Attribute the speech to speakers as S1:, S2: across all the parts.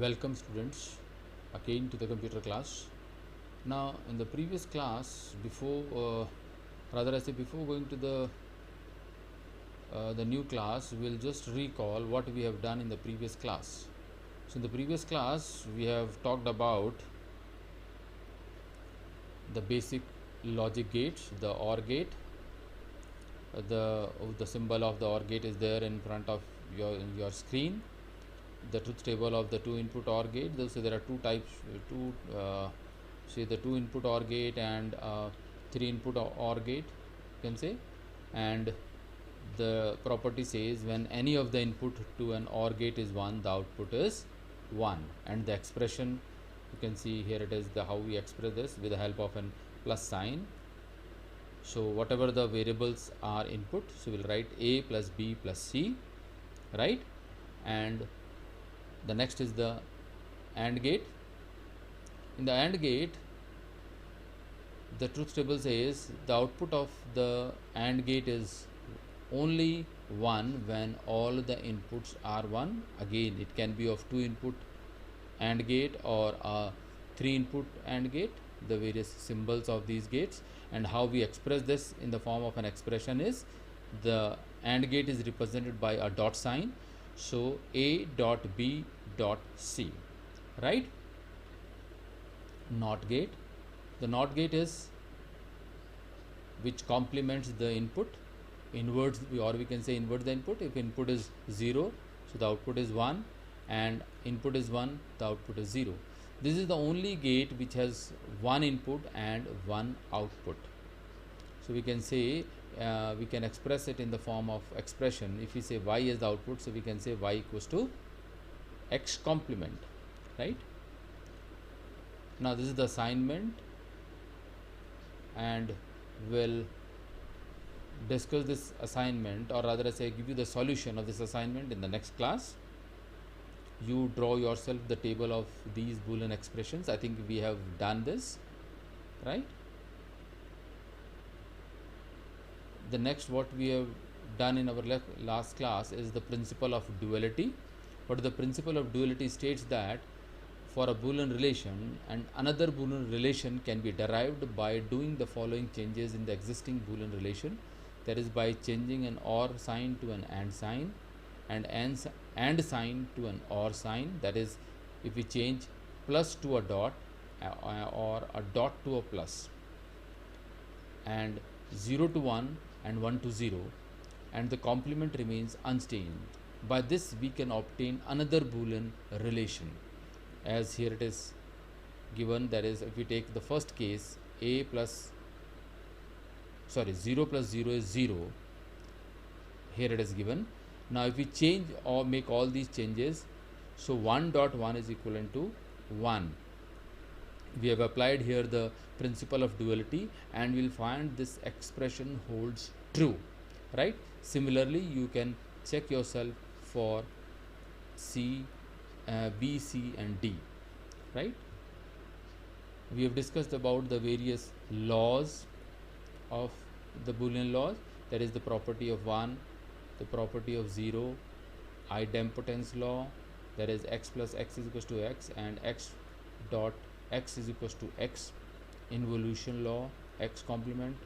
S1: Welcome students again to the computer class. Now in the previous class, before going to the new class, we'll just recall what we have done in the previous class. So in the previous class we have talked about the basic logic gates, the OR gate. The symbol of the OR gate is there in front of your screen. The truth table of the two input OR gate. So there are two types, the two input OR gate and three input OR gate, you can say. And the property says when any of the input to an OR gate is 1, the output is 1. And the expression, you can see here, it is the how we express this with the help of an plus sign. So whatever the variables are input, so we'll write a plus b plus c, right? And the next is the AND gate. In the AND gate, the truth table says the output of the AND gate is only 1 when all the inputs are 1. Again, it can be of 2 input AND gate or a 3 input AND gate, the various symbols of these gates. And how we express this in the form of an expression is the AND gate is represented by a dot sign. So A dot B dot C, right? NOT gate. The NOT gate is which complements the input, inverts, or we can say invert the input. If input is 0, so the output is 1, and input is 1, the output is 0. This is the only gate which has one input and one output. So we can say we can express it in the form of expression. If we say y as the output, so we can say y equals to x complement, right? Now this is the assignment, and we'll discuss this assignment, or rather I say give you the solution of this assignment in the next class. You draw yourself the table of these Boolean expressions. I think we have done this, right? The next what we have done in our last class is the principle of duality. But the principle of duality states that for a Boolean relation, and another Boolean relation can be derived by doing the following changes in the existing Boolean relation. That is by changing an OR sign to an AND sign, and AND sign to an OR sign. That is, if we change plus to a dot or a dot to a plus, and 0 to 1 and 1 to 0, and the complement remains unchanged. By this we can obtain another Boolean relation, as here it is given. That is, if we take the first case, 0 plus 0 is 0, here it is given. Now if we change or make all these changes, so 1 dot 1 is equivalent to 1. We have applied here the principle of duality, and we'll find this expression holds true, right? Similarly, you can check yourself for C, B, C and D, right? We have discussed about the various laws of the Boolean laws. That is the property of 1, the property of 0, idempotence law, that is x plus x is equals to x, and x dot x is equals to x, involution law, x complement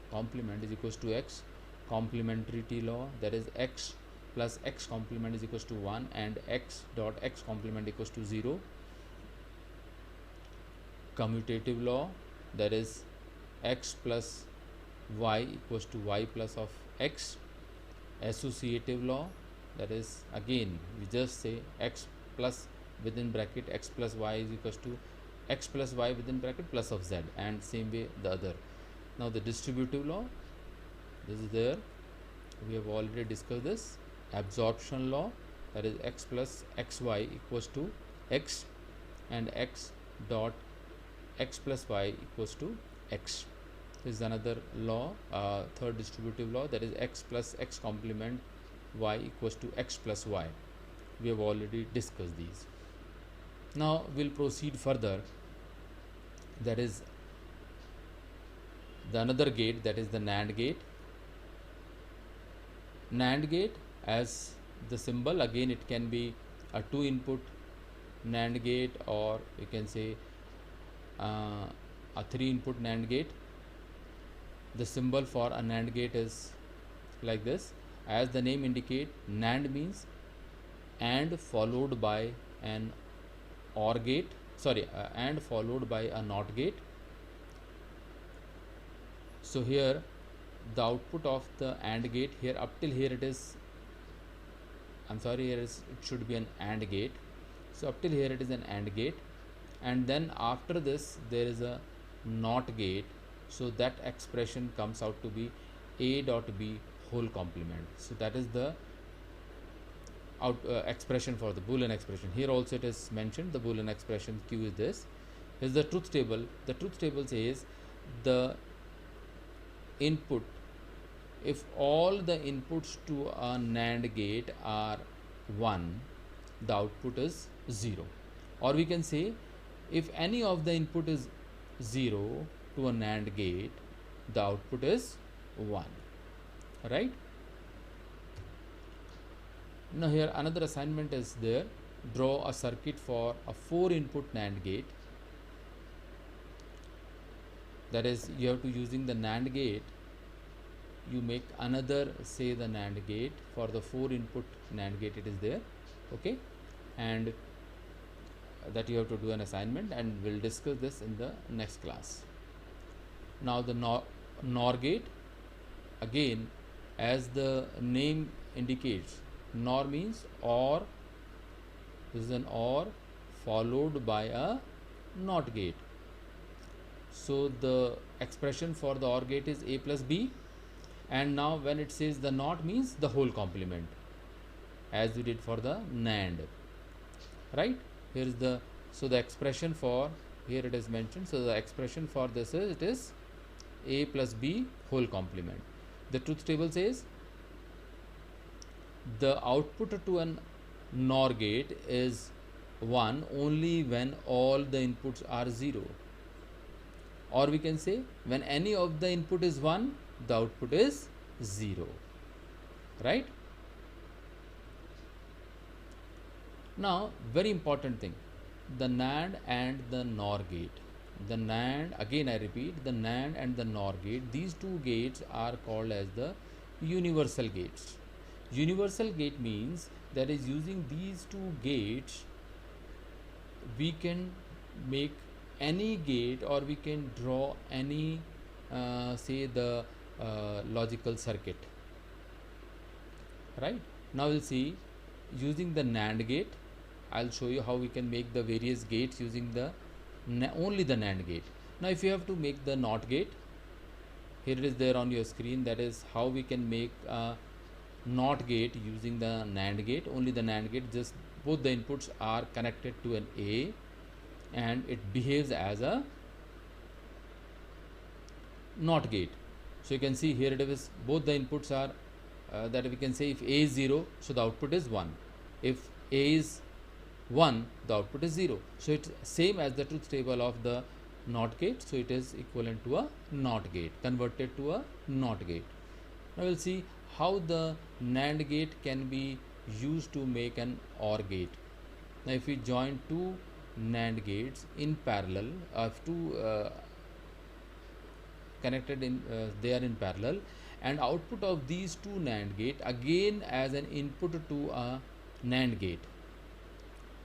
S1: is equals to x, complementarity law, that is x plus x complement is equals to 1, and x dot x complement equals to 0, commutative law, that is x plus y equals to y plus of x, associative law, that is again we just say x plus within bracket x plus y is equals to x plus y within bracket plus of z, and same way the other. Now the distributive law, this is there, we have already discussed this. Absorption law, that is x plus xy equals to x, and x dot x plus y equals to x. This is another law, third distributive law, that is x plus x complement y equals to x plus y. We have already discussed these. Now we'll proceed further. That is the another gate, that is the NAND gate. NAND gate, as the symbol, again it can be a 2 input NAND gate, or you can say a 3 input NAND gate. The symbol for a NAND gate is like this. As the name indicate, NAND means AND followed by an OR gate, AND followed by a NOT gate. So here the output of the AND gate, here up till here it is, here it should be an AND gate. So up till here it is an AND gate, and then after this there is a NOT gate. So that expression comes out to be A dot B whole complement. So that is the expression for the Boolean expression. Here also it is mentioned, the Boolean expression Q is this. Is the truth table. The truth table says the input, if all the inputs to a NAND gate are 1, the output is 0. Or we can say, if any of the input is 0 to a NAND gate, the output is 1. Right? Now here another assignment is there. Draw a circuit for a 4 input NAND gate. That is, you have to, using the NAND gate, you make another, say the NAND gate for the 4 input NAND gate, it is there. Okay, and that you have to do an assignment, and we'll discuss this in the next class. Now the NOR gate, again, as the name indicates, NOR means OR. This is an OR followed by a NOT gate. So the expression for the OR gate is A plus B, and now when it says the NOT means the whole complement, as we did for the NAND. Right? Here is the, so the expression for, here it is mentioned, so the expression for this is, it is A plus B whole complement. The truth table says the output to an NOR gate is 1 only when all the inputs are 0. Or we can say, when any of the input is 1, the output is 0. Right? Now, very important thing, the NAND and the NOR gate. The NAND, again I repeat, the NAND and the NOR gate, these two gates are called as the universal gates. Universal gate means that is, using these two gates we can make any gate, or we can draw any say the logical circuit. Right? Now we'll see, using the NAND gate, I'll show you how we can make the various gates using the only the NAND gate. Now if you have to make the NOT gate, here it is there on your screen, that is how we can make a NOT gate using the NAND gate, only the NAND gate, just both the inputs are connected to an A and it behaves as a NOT gate. So you can see here it is, both the inputs are that we can say, if A is 0, so the output is 1. If A is 1, the output is 0. So it's same as the truth table of the NOT gate. So it is equivalent to a NOT gate, converted to a NOT gate. Now we'll see how the NAND gate can be used to make an OR gate. Now if we join two NAND gates in parallel, connected in, they are in parallel, and output of these two NAND gate again as an input to a NAND gate.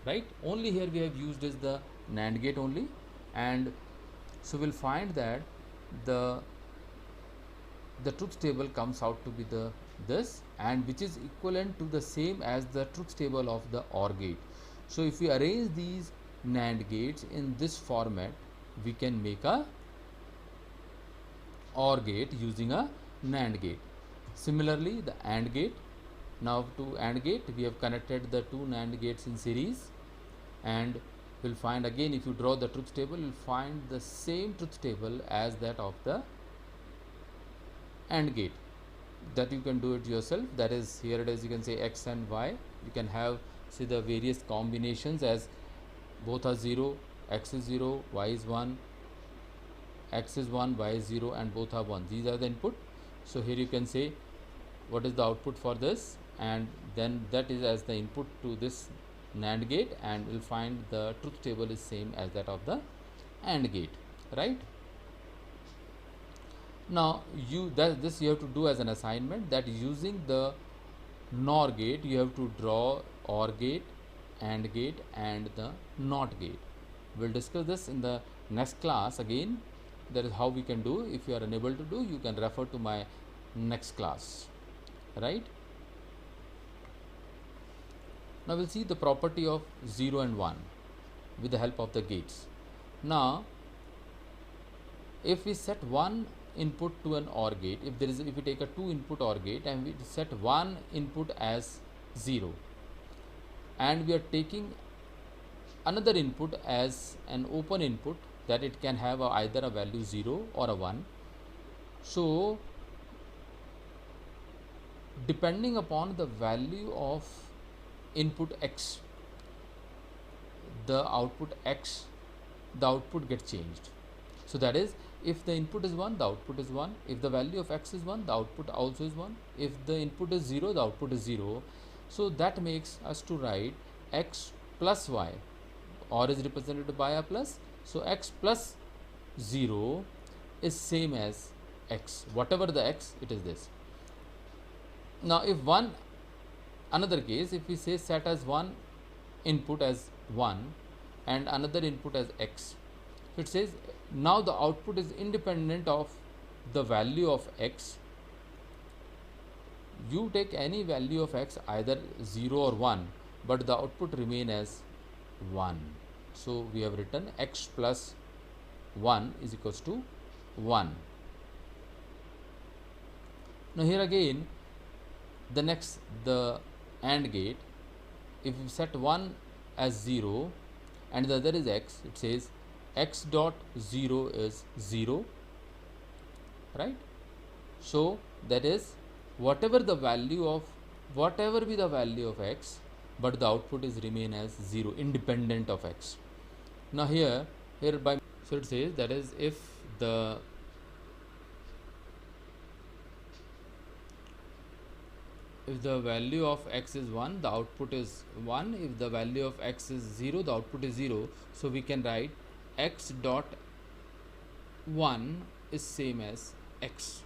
S1: Right? Only here we have used is the NAND gate only, and so we'll find that the truth table comes out to be this, and which is equivalent to the same as the truth table of the OR gate. So if we arrange these NAND gates in this format, we can make a OR gate using a NAND gate. Similarly, the AND gate. Now to AND gate, we have connected the two NAND gates in series, and we'll find again, if you draw the truth table, you'll find the same truth table as that of the AND gate. That you can do it yourself. That is, here it is, you can say X and Y. You can have, see, the various combinations as both are 0, X is 0, Y is 1, X is 1, Y is 0, and both are 1. These are the input. So here you can say what is the output for this, and then that is as the input to this NAND gate, and we'll find the truth table is same as that of the AND gate, right? Now this you have to do as an assignment, that using the NOR gate you have to draw OR gate, AND gate and the NOT gate. We'll discuss this in the next class again. That is how we can do. If you are unable to do, you can refer to my next class, right? Now we'll see the property of 0 and 1 with the help of the gates. Now if we set one input to an OR gate, if we take a 2 input OR gate and we set one input as 0, and we are taking another input as an open input, that it can have either a value 0 or a 1. So depending upon the value of input x, the output x, the output gets changed. So that is, if the input is 1, the output is 1. If the value of x is 1, the output also is 1. If the input is 0, the output is 0. So that makes us to write x plus y, or is represented by a plus. So x plus 0 is same as x, whatever the x, it is this. Now if another case, if we say set as one input as 1 and another input as x, so it says now the output is independent of the value of x. You take any value of x, either 0 or 1, but the output remain as 1. So we have written x plus 1 is equals to 1. Now here again, the AND gate, if we set one as 0 and the other is x, it says x dot 0 is 0, right? So that is, whatever be the value of x, but the output is remain as 0, independent of x. Now here by, so it says that is, if the value of x is 1, the output is 1. If the value of x is 0, the output is 0. So we can write x dot 1 is same as x.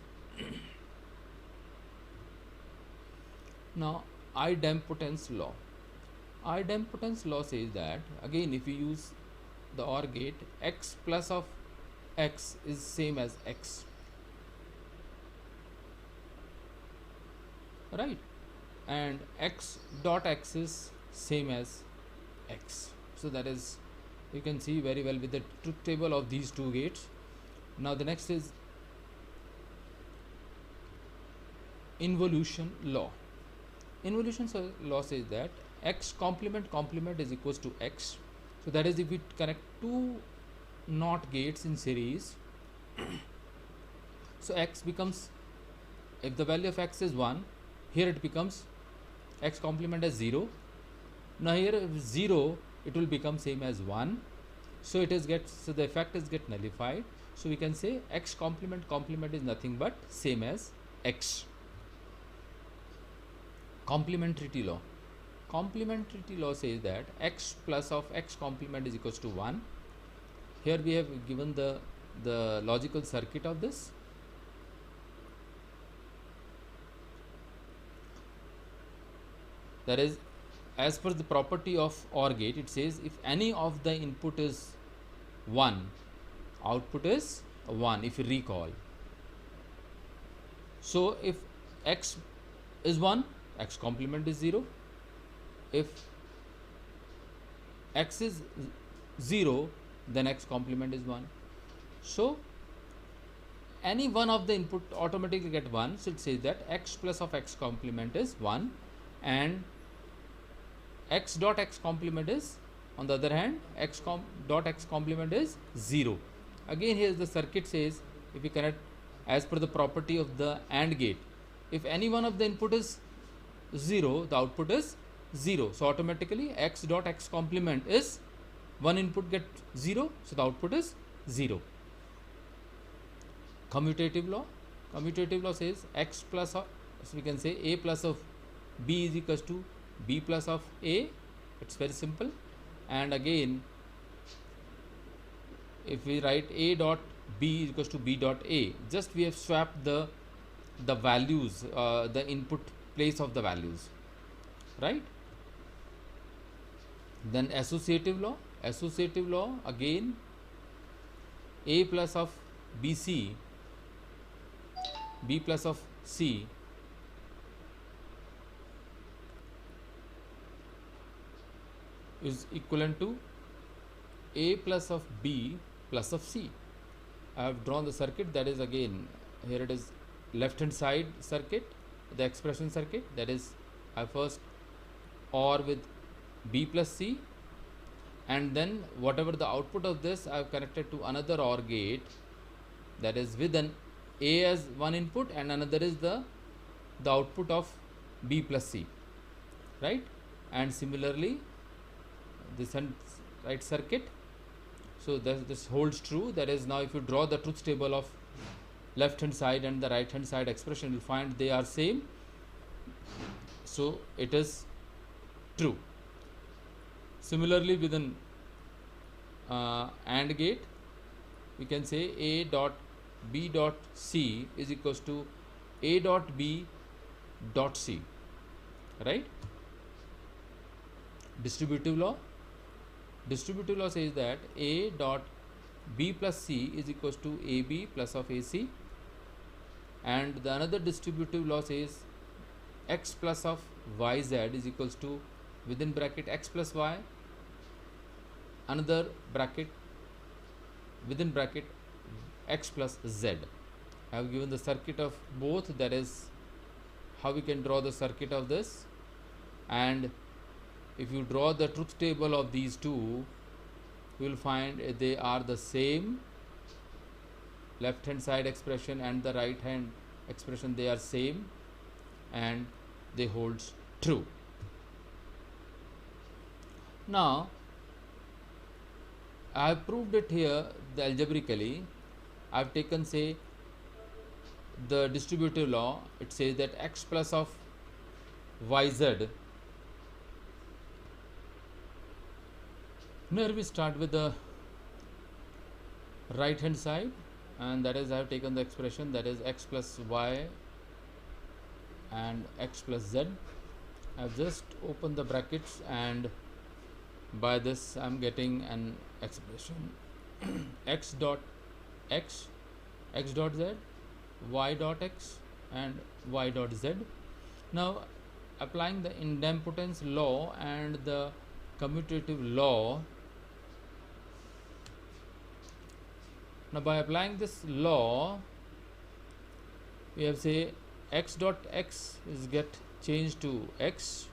S1: Now idempotence law. Idempotence law says that, again, if we use the OR gate, x plus of x is same as x, right? And x dot x is same as x. So that is, you can see very well with the truth table of these two gates. Now the next is involution law. Involution law says that x complement is equals to x. So that is, if we connect two NOT gates in series, so x becomes, if the value of x is 1, here it becomes x complement as 0. Now here if 0, it will become same as 1. So it is so the effect is get nullified. So we can say x complement is nothing but same as x. Complementarity law. Complementarity law says that x plus of x complement is equals to 1. Here we have given the logical circuit of this. That is, as per the property of OR gate, it says if any of the input is 1, output is 1, if you recall. So if x is 1, x complement is 0. If x is 0, then x complement is 1. So any one of the input automatically get 1. So it says that x plus of x complement is 1, and x dot x complement is, on the other hand, dot x complement is 0. Again here the circuit says, if we connect as per the property of the AND gate, if any one of the input is 0, the output is 0. So automatically x dot x complement is, one input get 0, so the output is 0. Commutative law says x plus of, so we can say a plus of b is equals to b plus of a, It's very simple. And again, if we write a dot b is equals to b dot a, just we have swapped the values, the input place of the values, right? Then associative law again, a plus of bc, b plus of c is equivalent to a plus of b plus of c. I have drawn the circuit, that is again, here it is left hand side circuit, the expression circuit, that is I first OR with b plus c, and then whatever the output of this I have connected to another OR gate, that is with an a as one input and another is the output of b plus c, right? And similarly this right circuit. So this holds true, that is now if you draw the truth table of left hand side and the right hand side expression, you will find they are same, so it is true. Similarly with an AND gate, we can say a dot b dot c is equals to a dot b dot c, right? Distributive law says that a dot b plus c is equals to ab plus of ac, and the another distributive law says x plus of yz is equals to within bracket x plus y, another bracket within bracket x plus z. I have given the circuit of both, that is how we can draw the circuit of this. And if you draw the truth table of these two, you will find they are the same. Left hand side expression and the right hand expression, they are same and they holds true. Now I have proved it here algebraically. I have taken, say, the distributive law. It says that x plus of yz. Here we start with the right hand side, and that is I have taken the expression, that is x plus y and x plus z. I have just opened the brackets, and by this I am getting an expression x dot x, x dot z, y dot x and y dot z. Now applying the idempotence law and the commutative law, now by applying this law, we have, say, x dot x is get changed to x,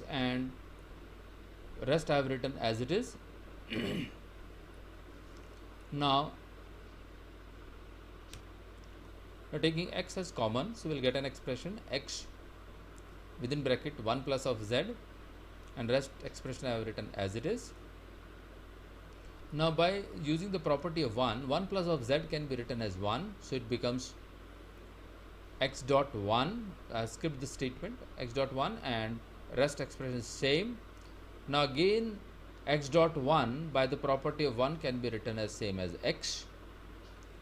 S1: and rest I have written as it is. Now we are taking x as common, so we will get an expression x within bracket 1 plus of z, and rest expression I have written as it is. Now by using the property of 1 plus of z can be written as 1, so it becomes x dot 1. I skipped the statement, x dot 1, and rest expression is same. Now again x dot 1 by the property of 1 can be written as same as x,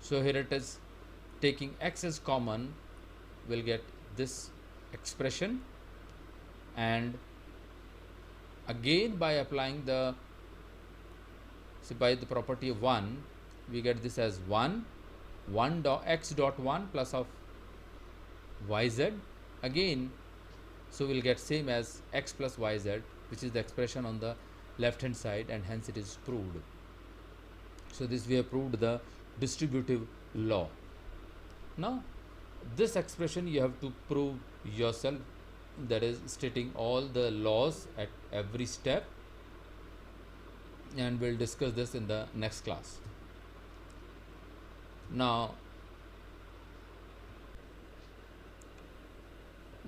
S1: so here it is, taking x as common, we'll get this expression, and again by applying the, so by the property of 1, we get this as 1 dot x dot 1 plus of yz again, so we'll get same as x plus yz, which is the expression on the left hand side, and hence it is proved. So this we have proved the distributive law. Now this expression you have to prove yourself, that is stating all the laws at every step, and we'll discuss this in the next class. Now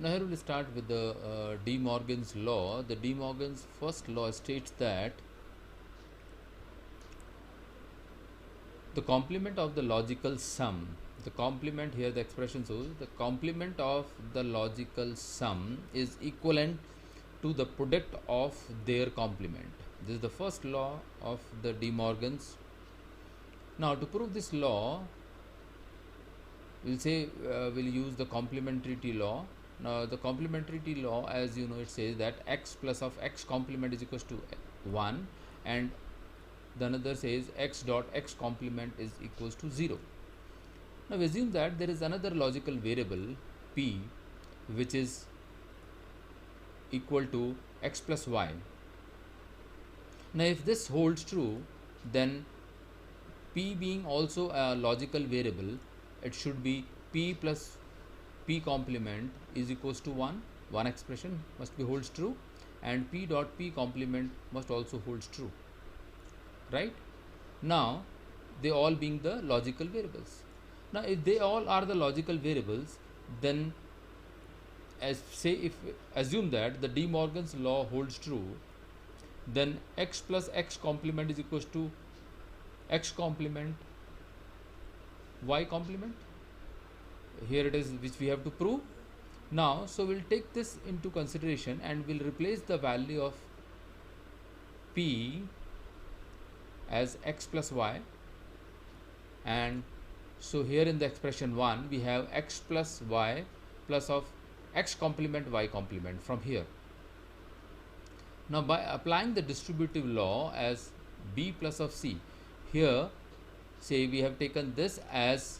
S1: here we will start with the De Morgan's law. The De Morgan's first law states that the complement of the logical sum the complement here, the expression shows the complement of the logical sum is equivalent to the product of their complement. This is the first law of the De Morgan's. Now to prove this law, we'll say we'll use the complementarity law. Now the complementarity law, as you know, it says that x plus of x complement is equals to 1, and the another says x dot x complement is equals to 0. Now we assume that there is another logical variable p which is equal to x plus y. Now if this holds true, then p being also a logical variable, it should be p plus p complement is equals to 1. One expression must be holds true, and p dot p complement must also holds true, right? Now they all being the logical variables. Now if they all are the logical variables, then as say if assume that the De Morgan's law holds true, then x plus x complement is equals to x complement y complement. Here it is, which we have to prove. Now so we'll take this into consideration and we'll replace the value of p as x plus y, and so here in the expression 1 we have x plus y plus of x complement y complement from here. Now by applying the distributive law as b plus of c, here say we have taken this as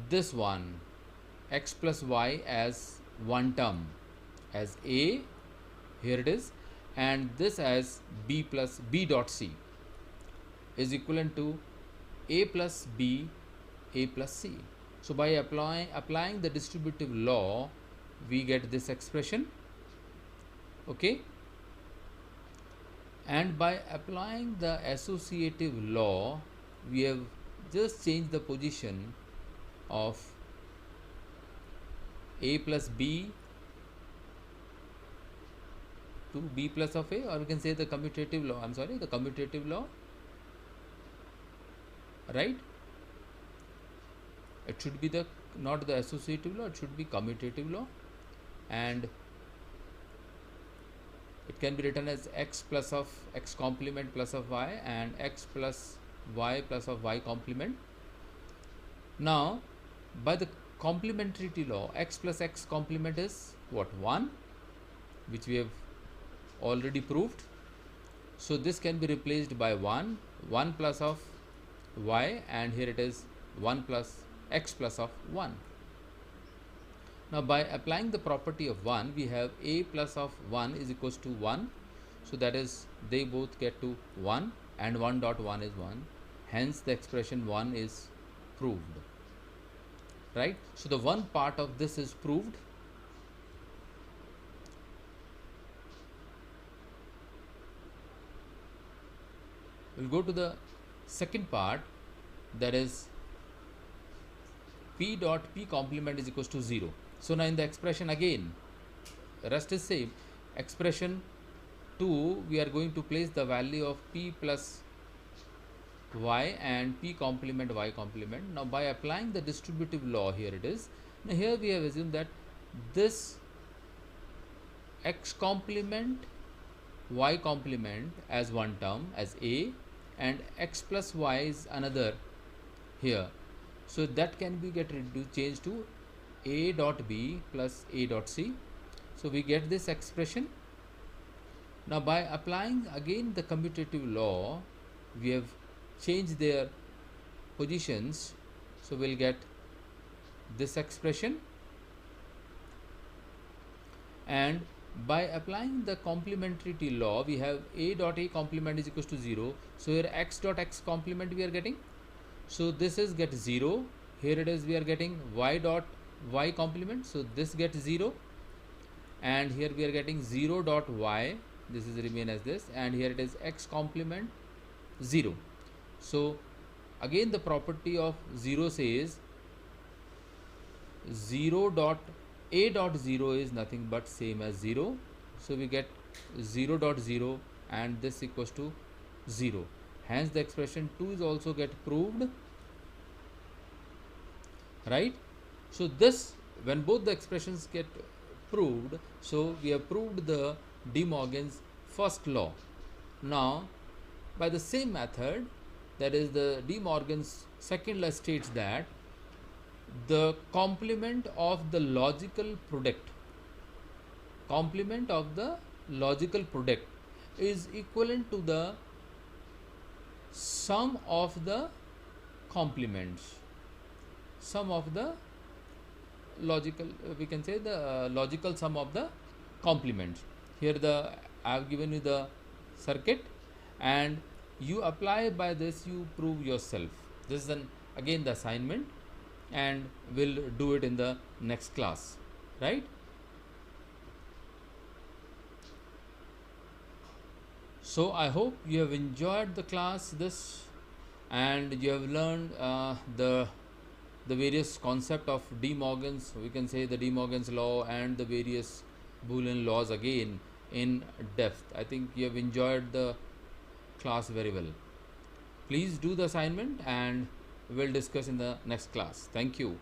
S1: this one x plus y as one term as a, here it is, and this as b plus b dot c is equivalent to a plus b, a plus c. So by applying the distributive law, we get this expression, okay, and by applying the associative law, we have just changed the position of a plus b to b plus of a, or we can say the commutative law, the commutative law, right? It should be the not the associative law, it should be commutative law, and it can be written as x plus of x complement plus of y and x plus y plus of y complement. Now by the complementarity law, x plus x complement is what, 1, which we have already proved. So this can be replaced by 1 plus of y, and here it is 1 plus x plus of 1. Now by applying the property of 1, we have a plus of 1 is equals to 1, so that is they both get to 1, and 1 dot 1 is 1, hence the expression 1 is proved, right? So the one part of this is proved. We'll go to the second part, that is p dot p complement is equals to 0. So now in the expression again, rest is same. Expression 2, we are going to place the value of p plus y and p complement y complement. Now by applying the distributive law, here it is. Now here we have assumed that this x complement y complement as one term as a, and x plus y is another here, so that can be changed to a dot b plus a dot c. So we get this expression. Now by applying again the commutative law, we have changed their positions, so we'll get this expression. And by applying the complementarity law, we have a dot a complement is equals to 0, so here x dot x complement we are getting, so this is get 0, here it is we are getting y dot y complement, so this gets 0, and here we are getting 0 dot y, this is remain as this, and here it is x complement 0. So again the property of 0 says 0 dot a dot 0 is nothing but same as 0, so we get 0 dot 0 and this equals to 0, hence the expression 2 is also get proved. right? So this, when both the expressions get proved, so we have proved the De Morgan's first law. Now by the same method, that is the De Morgan's second law, states that the complement of the logical product is equivalent to the sum of the complements, sum of the logical, we can say the logical sum of the complements. Here the I have given you the circuit, and you apply by this, you prove yourself. This is an again the assignment, and we'll do it in the next class, right? So I hope you have enjoyed the class this, and you have learned the various concept of De Morgan's, we can say the De Morgan's law and the various Boolean laws again in depth. I think you have enjoyed the class very well. Please do the assignment, and we'll discuss in the next class. Thank you.